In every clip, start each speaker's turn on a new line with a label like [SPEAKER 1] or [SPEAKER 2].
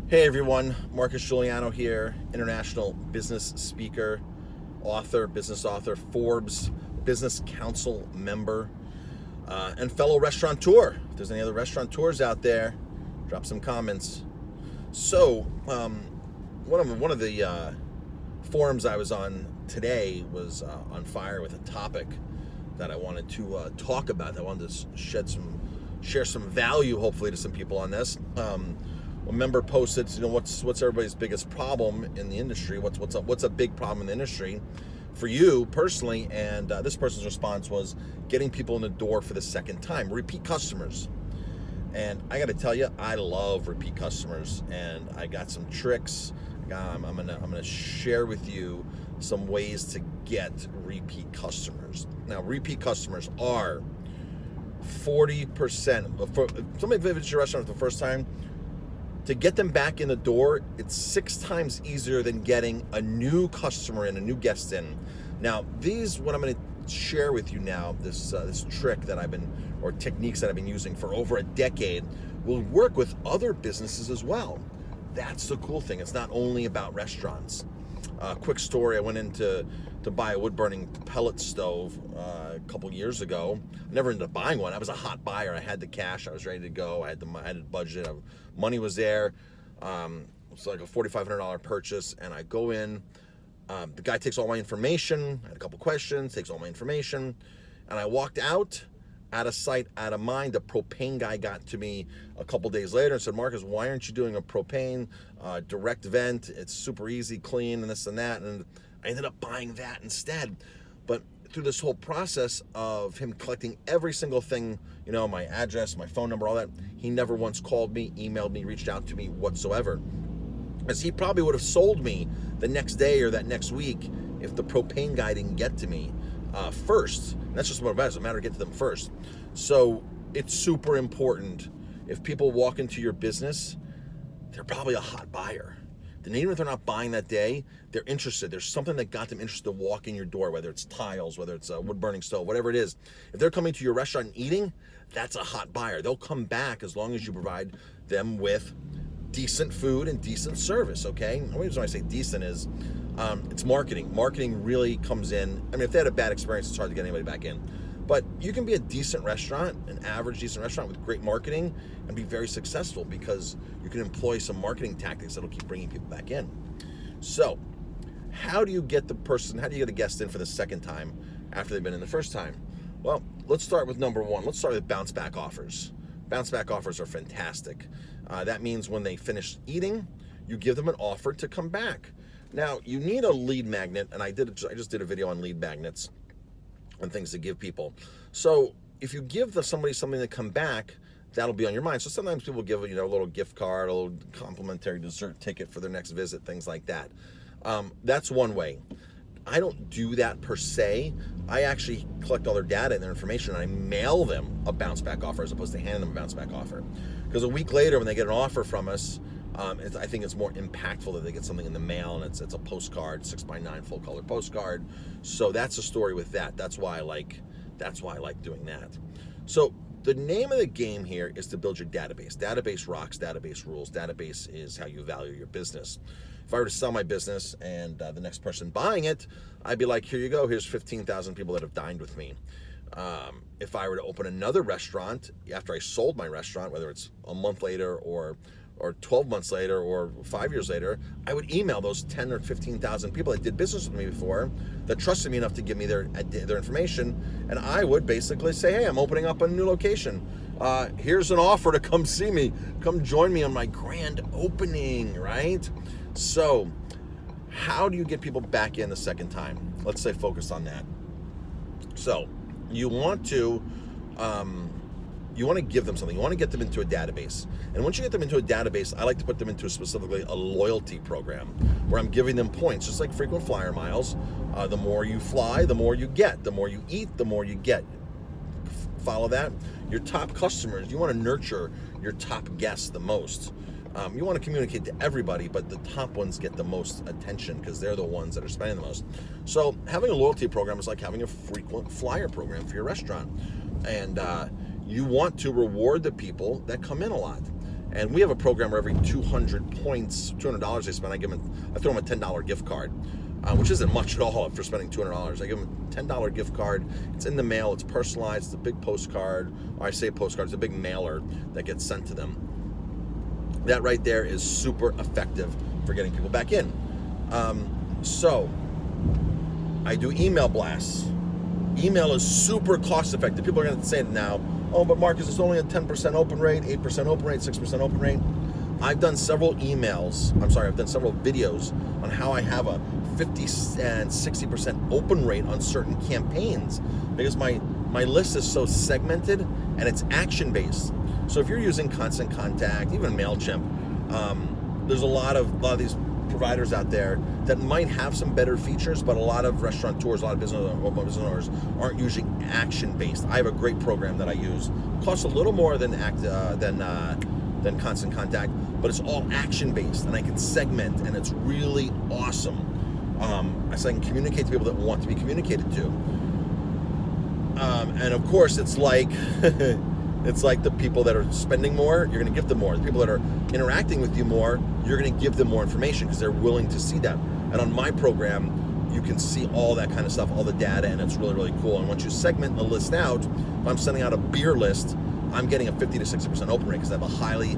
[SPEAKER 1] Hey everyone, Marcus Guiliano here, international business speaker, author, business author, Forbes Business Council member, and fellow restaurateur. If there's any other restaurateurs out there, drop some comments. So, one of the forums I was on today was on fire with a topic that I wanted to talk about. I wanted to share some value, hopefully, to some people on this. A member posted, what's everybody's biggest problem in the industry? What's a big problem in the industry for you personally? And this person's response was getting people in the door for the second time, repeat customers. And I got to tell you, I love repeat customers, and I got some tricks. I'm gonna share with you some ways to get repeat customers. Now, repeat customers are 40%. For somebody visits your restaurant for the first time, to get them back in the door, it's 6 times easier than getting a new customer in, a new guest in. Now, what I'm going to share with you now, this trick that or techniques that I've been using for over a decade, will work with other businesses as well. That's the cool thing. It's not only about restaurants. Quick story, I went in to buy a wood-burning pellet stove a couple years ago. I never ended up buying one. I was a hot buyer. I had the cash. I was ready to go. I had the budget. Money was there. It was like a $4,500 purchase, and I go in. The guy takes all my information. I had a couple questions, takes all my information, and I walked out of sight, out of mind. The propane guy got to me a couple days later and said, Marcus, why aren't you doing a propane direct vent? It's super easy, clean, and this and that. And I ended up buying that instead. But through this whole process of him collecting every single thing, my address, my phone number, all that, he never once called me, emailed me, reached out to me whatsoever. As he probably would have sold me the next day or that next week if the propane guy didn't get to me first. And that's just what it matters. It matters to get to them first. So it's super important. If people walk into your business, they're probably a hot buyer. Then even if they're not buying that day, they're interested. There's something that got them interested to walk in your door, whether it's tiles, whether it's a wood-burning stove, whatever it is. If they're coming to your restaurant and eating, that's a hot buyer. They'll come back as long as you provide them with decent food and decent service, okay? The reason I say decent is it's marketing. Marketing really comes in. I mean, if they had a bad experience, it's hard to get anybody back in. But you can be a decent restaurant, an average decent restaurant with great marketing, and be very successful because you can employ some marketing tactics that'll keep bringing people back in. So, how do you get a guest in for the second time after they've been in the first time? Well, let's start with number one. Let's start with bounce back offers. Bounce back offers are fantastic. That means when they finish eating, you give them an offer to come back. Now, you need a lead magnet, and I just did a video on lead magnets and things to give people. So if you give somebody something to come back, that'll be on your mind. So sometimes people give a little gift card, a little complimentary dessert ticket for their next visit, things like that. That's one way. I don't do that per se. I actually collect all their data and their information, and I mail them a bounce back offer as opposed to handing them a bounce back offer. Because a week later, when they get an offer from us, I think it's more impactful that they get something in the mail, and it's a postcard, 6x9 full color postcard. So that's the story with that. That's why I like doing that. So the name of the game here is to build your database. Database rocks, database rules. Database is how you value your business. If I were to sell my business and the next person buying it, I'd be like, here you go. Here's 15,000 people that have dined with me. If I were to open another restaurant after I sold my restaurant, whether it's a month later or 12 months later or 5 years later, I would email those 10 or 15,000 people that did business with me before, that trusted me enough to give me their information, and I would basically say, hey, I'm opening up a new location. Here's an offer to come see me. Come join me on my grand opening, right? So how do you get people back in the second time? Let's say focus on that. So you want to give them something. You want to get them into a database. And once you get them into a database, I like to put them into specifically a loyalty program where I'm giving them points, just like frequent flyer miles. The more you fly, the more you get. The more you eat, the more you get. Follow that? Your top customers, you want to nurture your top guests the most. You want to communicate to everybody, but the top ones get the most attention because they're the ones that are spending the most. So having a loyalty program is like having a frequent flyer program for your restaurant. And you want to reward the people that come in a lot. And we have a program where every 200 points, $200 they spend, I throw them a $10 gift card, which isn't much at all for spending $200. I give them a $10 gift card. It's in the mail. It's personalized. It's a big postcard. Or I say postcard. It's a big mailer that gets sent to them. That right there is super effective for getting people back in. So I do email blasts. Email is super cost effective. People are going to say it now, oh, but Marcus, it's only a 10% open rate, 8% open rate, 6% open rate. I've done several videos on how I have a 50 and 60% open rate on certain campaigns, because my list is so segmented and it's action based. So if you're using Constant Contact, even MailChimp, there's a lot of these providers out there that might have some better features, but a lot of restaurateurs, a lot of business owners aren't using action-based. I have a great program that I use. It costs a little more than Constant Contact, but it's all action-based, and I can segment, and it's really awesome. So I can communicate to people that want to be communicated to. And of course, it's like it's like the people that are spending more, you're going to give them more. The people that are interacting with you more, you're going to give them more information because they're willing to see that. And on my program, you can see all that kind of stuff, all the data, and it's really, really cool. And once you segment the list out, if I'm sending out a beer list, I'm getting a 50 to 60% open rate because I have a highly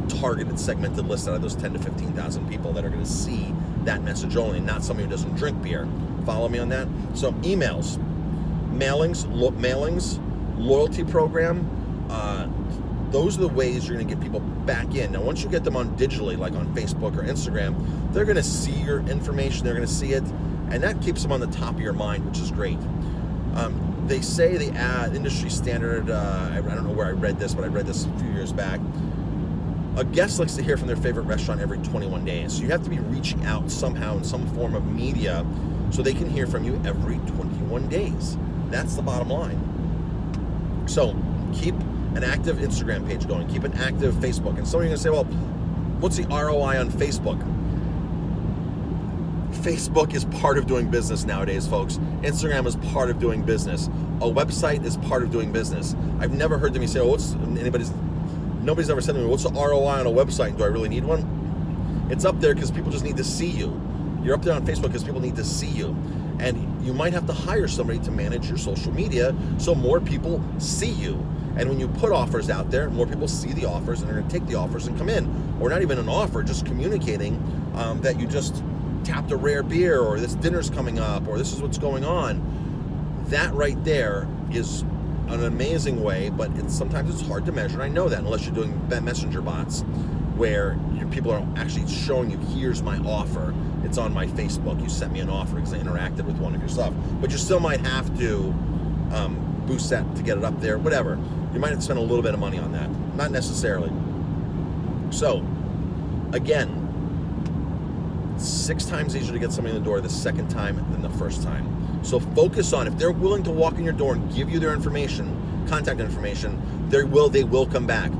[SPEAKER 1] targeted, segmented list out of those 10 to 15,000 people that are going to see that message only, not somebody who doesn't drink beer. Follow me on that? So emails, mailings, loyalty program, those are the ways you're going to get people back in. Now, once you get them on digitally, like on Facebook or Instagram, they're going to see your information, they're going to see it, and that keeps them on the top of your mind, which is great. They say the industry standard, I don't know where I read this, but I read this a few years back, a guest likes to hear from their favorite restaurant every 21 days. So you have to be reaching out somehow in some form of media so they can hear from you every 21 days. That's the bottom line. So keep an active Instagram page going. Keep an active Facebook. And some of you are going to say, well, what's the ROI on Facebook? Facebook is part of doing business nowadays, folks. Instagram is part of doing business. A website is part of doing business. I've never heard me say, nobody's ever said to me, what's the ROI on a website? Do I really need one? It's up there because people just need to see you. You're up there on Facebook because people need to see you. And you might have to hire somebody to manage your social media so more people see you. And when you put offers out there, more people see the offers and they're going to take the offers and come in. Or not even an offer, just communicating that you just tapped a rare beer, or this dinner's coming up, or this is what's going on. That right there is an amazing way, but sometimes it's hard to measure. And I know that unless you're doing messenger bots where people are actually showing you, here's my offer. It's on my Facebook. You sent me an offer because I interacted with one of your stuff. But you still might have to boost that to get it up there, whatever. You might have to spend a little bit of money on that. Not necessarily. So, again, 6 times easier to get somebody in the door the second time than the first time. So focus on, if they're willing to walk in your door and give you their information, contact information, they will come back.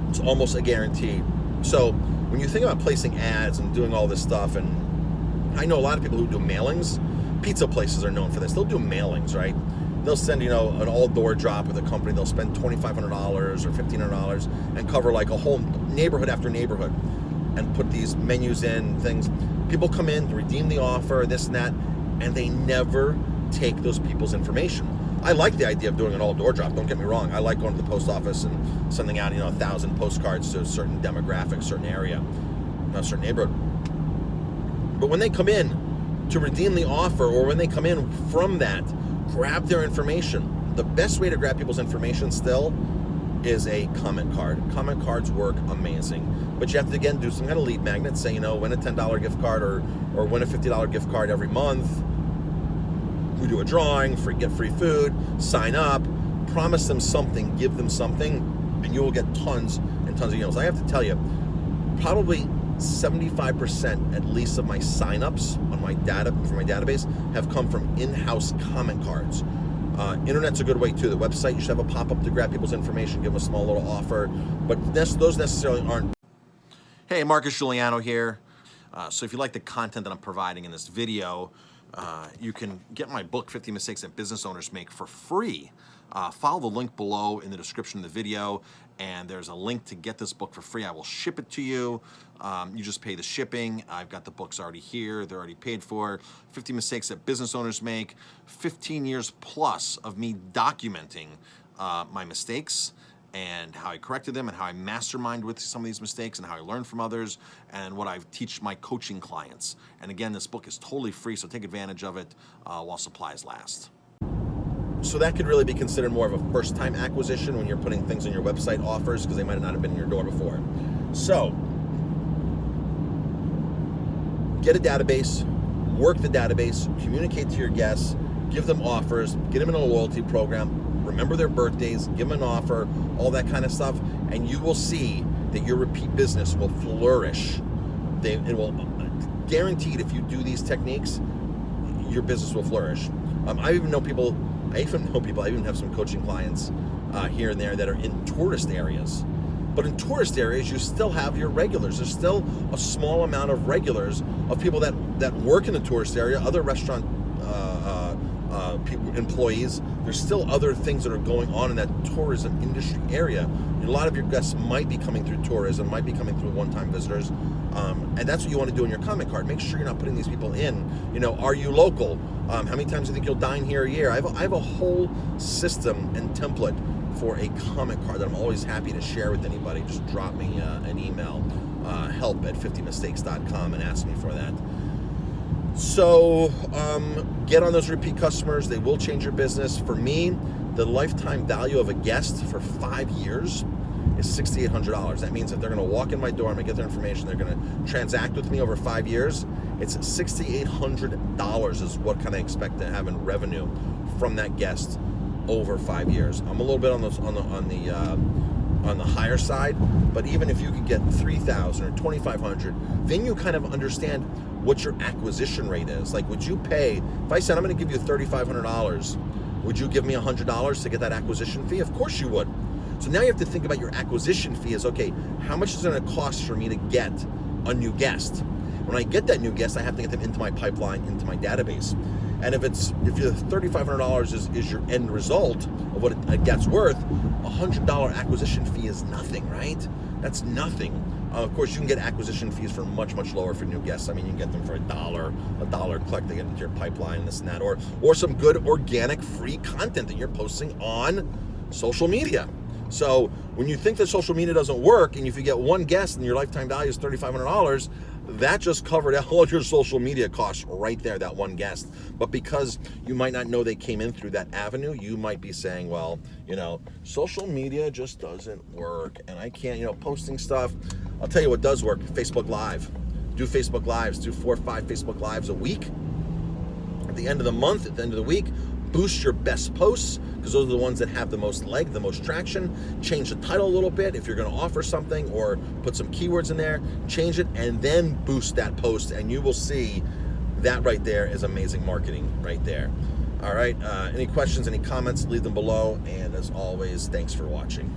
[SPEAKER 1] It's almost a guarantee. So when you think about placing ads and doing all this stuff, and I know a lot of people who do mailings, pizza places are known for this. They'll do mailings, right? They'll send, an all-door drop with a company. They'll spend $2,500 or $1,500 and cover like a whole neighborhood after neighborhood and put these menus in, things. People come in, redeem the offer, this and that, and they never take those people's information. I like the idea of doing an all-door drop, don't get me wrong. I like going to the post office and sending out, 1,000 postcards to a certain demographic, certain area, a certain neighborhood. But when they come in to redeem the offer, or when they come in from that, grab their information. The best way to grab people's information still is a comment card. Comment cards work amazing. But you have to, again, do some kind of lead magnet. Say, win a $10 gift card or win a $50 gift card every month. We do a drawing, get free food, sign up, promise them something, give them something, and you will get tons and tons of emails. I have to tell you, probably 75% at least of my signups on my database have come from in-house comment cards. Internet's a good way too. The website, you should have a pop-up to grab people's information, give them a small little offer, but those necessarily aren't. Hey, Marcus Guiliano here. So if you like the content that I'm providing in this video, you can get my book, 50 Mistakes That Business Owners Make, for free. follow the link below in the description of the video, and there's a link to get this book for free. I will ship it to you. You just pay the shipping. I've got the books already here. They're already paid for. 50 mistakes that business owners make. 15 years plus of me documenting my mistakes and how I corrected them and how I mastermind with some of these mistakes and how I learn from others and what I teach my coaching clients. And again, this book is totally free, so take advantage of it while supplies last. So that could really be considered more of a first-time acquisition when you're putting things on your website offers because they might not have been in your door before. So get a database, work the database, communicate to your guests, give them offers, get them in a loyalty program, remember their birthdays, give them an offer, all that kind of stuff, and you will see that your repeat business will flourish. It will guaranteed if you do these techniques, your business will flourish. I even have some coaching clients here and there that are in tourist areas. But in tourist areas, you still have your regulars. There's still a small amount of regulars of people that work in the tourist area, other restaurant people, employees. There's still other things that are going on in that tourism industry area. A lot of your guests might be coming through tourism, might be coming through one-time visitors, and that's what you want to do in your comment card. Make sure you're not putting these people in. Are you local? How many times do you think you'll dine here a year? I have a whole system and template for a comment card that I'm always happy to share with anybody. Just drop me an email, help@50mistakes.com, and ask me for that. So get on those repeat customers. They will change your business. For me, the lifetime value of a guest for 5 years is $6,800. That means if they're going to walk in my door, I'm going to get their information, they're going to transact with me over 5 years, it's $6,800 is what can I expect to have in revenue from that guest over 5 years. I'm a little bit on the higher side, but even if you could get $3,000 or $2,500, then you kind of understand what your acquisition rate is. Like, would you pay, if I said I'm going to give you $3,500, would you give me $100 to get that acquisition fee? Of course you would. So now you have to think about your acquisition fee as, okay, how much is it going to cost for me to get a new guest? When I get that new guest, I have to get them into my pipeline, into my database. And if your $3,500 is your end result of what a guest's worth, $100 acquisition fee is nothing, right? That's nothing. Of course, you can get acquisition fees for much, much lower for new guests. I mean, you can get them for $1 click to get into your pipeline, this and that, or some good organic free content that you're posting on social media. So when you think that social media doesn't work, and if you get one guest and your lifetime value is $3,500, that just covered all your social media costs right there, that one guest. But because you might not know they came in through that avenue, you might be saying, well, social media just doesn't work, and I can't, posting stuff. I'll tell you what does work: Facebook Live. Do Facebook Lives. Do 4 or 5 Facebook Lives a week. At the end of the month, at the end of the week, boost your best posts, because those are the ones that have the most leg, the most traction. Change the title a little bit if you're going to offer something, or put some keywords in there. Change it and then boost that post, and you will see that right there is amazing marketing right there. All right, any questions, any comments, leave them below, and as always, thanks for watching.